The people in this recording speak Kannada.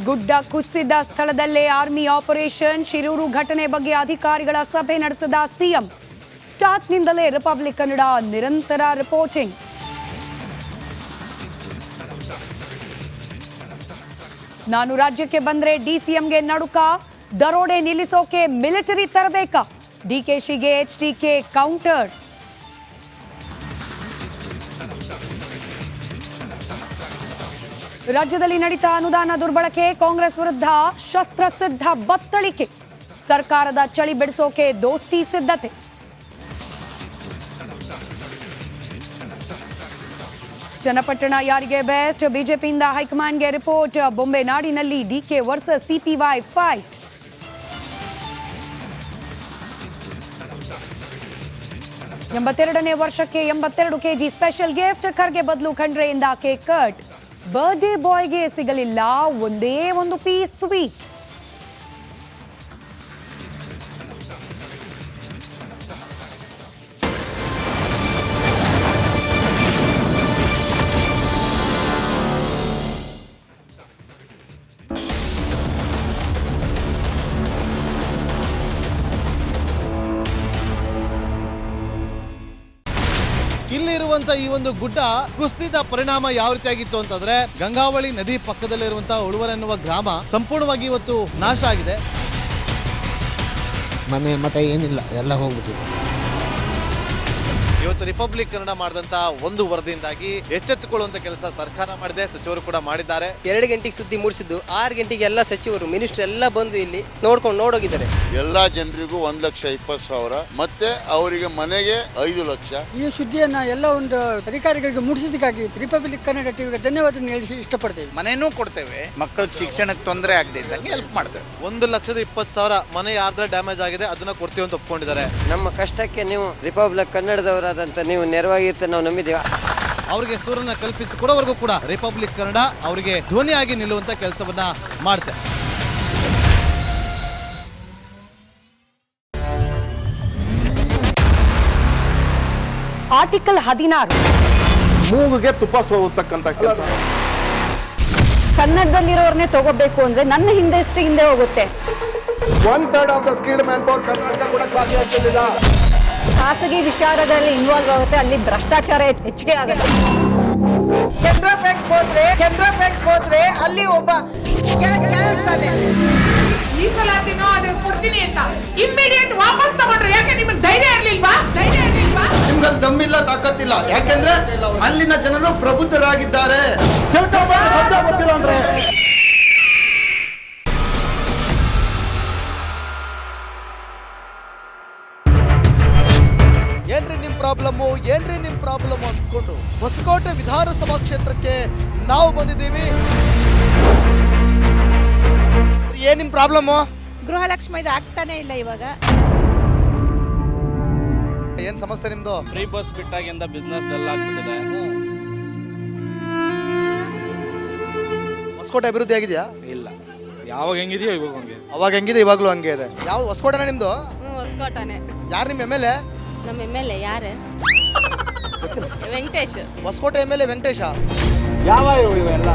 ಗುಡ್ಡ ಕುಸಿದ ಸ್ಥಳದಲ್ಲೇ ಆರ್ಮಿ ಆಪರೇಷನ್. ಶಿರೂರು ಘಟನೆ ಬಗ್ಗೆ ಅಧಿಕಾರಿಗಳ ಸಭೆ ನಡೆಸಿದ ಸಿಎಂ. ಸ್ಟಾರ್ಟ್ನಿಂದಲೇ ರಿಪಬ್ಲಿಕ್ ಕನ್ನಡ ನಿರಂತರ ರಿಪೋರ್ಟಿಂಗ್. ನಾನು ರಾಜ್ಯಕ್ಕೆ ಬಂದ್ರೆ ಡಿಸಿಎಂಗೆ ನಡುಕ, ದರೋಡೆ ನಿಲ್ಲಿಸೋಕೆ ಮಿಲಿಟರಿ ತರಬೇಕಾ? ಡಿಕೆಶಿಗೆ ಎಚ್ಡಿಕೆ ಕೌಂಟರ್. ರಾಜ್ಯದಲ್ಲಿ ನಡೀತಾ ಅನುದಾನ ದುರ್ಬಳಕೆ, ಕಾಂಗ್ರೆಸ್ ವಿರುದ್ಧ ಶಸ್ತ್ರಸಿದ್ಧ ಬತ್ತಳಿಕೆ. ಸರ್ಕಾರದ ಚಳಿ ಬಿಡಿಸೋಕೆ ದೋಸ್ತಿ ಸಿದ್ಧತೆ. ಚನ್ನಪಟ್ಟಣ ಯಾರಿಗೆ ಬೆಸ್ಟ್? ಬಿಜೆಪಿಯಿಂದ ಹೈಕಮಾಂಡ್ಗೆ ರಿಪೋರ್ಟ್. ಬೊಂಬೆ ನಾಡಿನಲ್ಲಿ ಡಿಕೆ ವರ್ಸಸ್ ಸಿಪಿವೈ ಫೈಟ್. ಎಂಬತ್ತೆರಡನೇ ವರ್ಷಕ್ಕೆ 82 ಕೆಜಿ ಸ್ಪೆಷಲ್ ಗಿಫ್ಟ್. ಖರ್ಗೆ ಬದಲು ಖಂಡ್ರೆಯಿಂದ ಕೇಕ್ ಕಟ್. ಬರ್ಡೇ ಬಾಯ್ಗೆ ಸಿಗಲಿಲ್ಲ ಒಂದೇ ಒಂದು ಪೀಸ್ ಸ್ವೀಟ್. ಇಲ್ಲಿರುವಂತ ಈ ಒಂದು ಗುಡ್ಡ ಕುಸಿದ ಪರಿಣಾಮ ಯಾವ ರೀತಿಯಾಗಿತ್ತು ಅಂತಂದ್ರೆ, ಗಂಗಾವಳಿ ನದಿ ಪಕ್ಕದಲ್ಲಿರುವಂತಹ ಉಳುವರ ಎನ್ನುವ ಗ್ರಾಮ ಸಂಪೂರ್ಣವಾಗಿ ಇವತ್ತು ನಾಶ ಆಗಿದೆ. ಮನೆ ಮಠ ಏನಿಲ್ಲ, ಎಲ್ಲ ಹೋಗ್ಬಿಟ್ಟಿದೆ. ಇವತ್ತು ರಿಪಬ್ಲಿಕ್ ಕನ್ನಡ ಮಾಡಿದಂತ ಒಂದು ವರದಿಯಿಂದಾಗಿ ಎಚ್ಚೆತ್ತುಕೊಳ್ಳುವಂತ ಕೆಲಸ ಸರ್ಕಾರ ಮಾಡಿದೆ, ಸಚಿವರು ಕೂಡ ಮಾಡಿದ್ದಾರೆ. 2 ಗಂಟೆಗೆ ಸುದ್ದಿ ಮೂಡಿಸಿದ್ದು 6 ಗಂಟೆಗೆ ಎಲ್ಲ ಸಚಿವರು ಮಿನಿಸ್ಟರ್ ಎಲ್ಲ ಬಂದು ಇಲ್ಲಿ ನೋಡೋಗಿದ್ದಾರೆ. ಎಲ್ಲಾ ಜನರಿಗೂ 1,20,000 ಮತ್ತೆ ಅವರಿಗೆ ಮನೆಗೆ 5 ಲಕ್ಷ. ಈ ಸುದ್ದಿಯನ್ನ ಎಲ್ಲ ಒಂದು ಅಧಿಕಾರಿಗಳಿಗೆ ಮೂಡಿಸಿದ್ದಕ್ಕಾಗಿ ರಿಪಬ್ಲಿಕ್ ಕನ್ನಡ ಟಿವಿಗೆ ಧನ್ಯವಾದ ಹೇಳಿ ಇಷ್ಟಪಡ್ತೇವೆ. ಮನೆನೂ ಕೊಡ್ತೇವೆ, ಮಕ್ಕಳ ಶಿಕ್ಷಣಕ್ಕೆ ತೊಂದರೆ ಆಗದೆ ಇದ್ದಂಗೆ ಹೆಲ್ಪ್ ಮಾಡ್ತೇವೆ. 1,20,000 ಮನೆ ಯಾರ್ದ್ರ ಡ್ಯಾಮೇಜ್ ಆಗಿದೆ ಅದನ್ನ ಕೊಡ್ತೀವಿ ಅಂತ ಒಪ್ಕೊಂಡಿದ್ದಾರೆ. ನಮ್ಮ ಕಷ್ಟಕ್ಕೆ ನೀವು ರಿಪಬ್ಲಿಕ್ ಕನ್ನಡದವರಾದಂತ ನೀವು ನೆರವಾಗಿರ್ತ ನಾವು ನಂಬಿದ್ದೀವಿ. ಅವರಿಗೆ ಸೂರನ್ನ ಕಲ್ಪಿಸಿ ಕೊಡೋವರೆಗೂ ಕೂಡ ರಿಪಬ್ಲಿಕ್ ಕನ್ನಡ ಅವರಿಗೆ ಧ್ವನಿಯಾಗಿ ನಿಲ್ಲುವಂತ ಕೆಲಸವನ್ನ ಮಾಡುತ್ತೆ. ಆರ್ಟಿಕಲ್ 16 ಮೂಗಿಗೆ ತುಪ್ಪ ಸೋತಕ್ಕಂತ ಕೆಲಸ. ಕನ್ನಡದಲ್ಲಿರೋರ್ನೇ ತಗೋಬೇಕು ಅಂದ್ರೆ ನನ್ನ ಹಿಂದೆ ಎಷ್ಟು ಹಿಂದೆ ಹೋಗುತ್ತೆ. 1/3 of the skilled man power Karnataka ಕೂಡ ಸಾಧ್ಯ ಆಗ್ತಿಲ್ಲ. ಖಾಸಗಿ ವಿಚಾರದಲ್ಲಿ ಇನ್ವಾಲ್ವ್ ಆಗುತ್ತೆ, ಅಲ್ಲಿ ಭ್ರಷ್ಟಾಚಾರ ಹೆಚ್ಚಿಗೆ ಆಗುತ್ತೆ. ಕೆನರಾ ಬ್ಯಾಂಕ್ ಹೋದ್ರೆ ಅಲ್ಲಿ ಒಬ್ಬ ಕೇಳ್ತಾನೆ ಮೀಸಲಾತಿನೋ ಅದು ಕೊಡ್ತೀನಿ ಅಂತ ಇಮ್ಮಿಡಿಯೇಟ್ ವಾಪಸ್ ತಗೊಂಡ್ರು. ಯಾಕೆ ನಿಮಗೆ ಧೈರ್ಯ ಇರ್ಲಿಲ್ವಾ? ನಿಮ್ಗಲ್ಲಿ ದಮ್ಮಿಲ್ಲ, ತಾಕತ್ತಿಲ್ಲ. ಯಾಕೆಂದ್ರೆ ಅಲ್ಲಿನ ಜನರು ಪ್ರಬುದ್ಧರಾಗಿದ್ದಾರೆ. ಏನ್ರಿ ನಿಮ್ ಪ್ರಾಬ್ಲಮ್ ಅಂದ್ಕೊಂಡು ಹೊಸಕೋಟೆ ವಿಧಾನಸಭಾ ಕ್ಷೇತ್ರಕ್ಕೆ ನಾವು ಬಂದಿದ್ದೀವಿ. ಏನ್ ನಿಮ್ ಪ್ರಾಬ್ಲಮ್? ಗೃಹಲಕ್ಷ್ಮಿ ಇದು ಆಗ್ತಾನೆ ಇಲ್ಲ. ಇವಾಗ ಏನ್ ಸಮಸ್ಯೆ ನಿಮ್ದು? ಫ್ರೀ ಬಸ್ ಬಿಟ್ಟಾಗಿಂದ ಬಿಸ್ನೆಸ್ ಡಲ್ ಆಗ್ಬಿಟ್ಟಿದೆ. ಹೊಸಕೋಟೆ ಅಭಿವೃದ್ಧಿ ಆಗಿದೆಯಾ? ಇಲ್ಲ, ಯಾವಾಗ ಹೆಂಗಿದೆಯೋ ಇವಾಗ ಹಂಗೆ. ಅವಾಗ ಹೆಂಗಿದೆ ಇವಾಗ್ಲೂ ಹಂಗೆ ಇದೆ. ಯಾವ ಹೊಸಕೋಟೆನ ನಿಮ್ದು? ಹೊಸಕೋಟನೆ. ಯಾರು ನಿಮ್ MLA? ನಮ್ಮ MLA ಯಾರು? ವೆಂಕಟೇಶ್. ಹೊಸಕೋಟೆ MLA ವೆಂಕಟೇಶ. ಯಾವ ಇವೆಲ್ಲ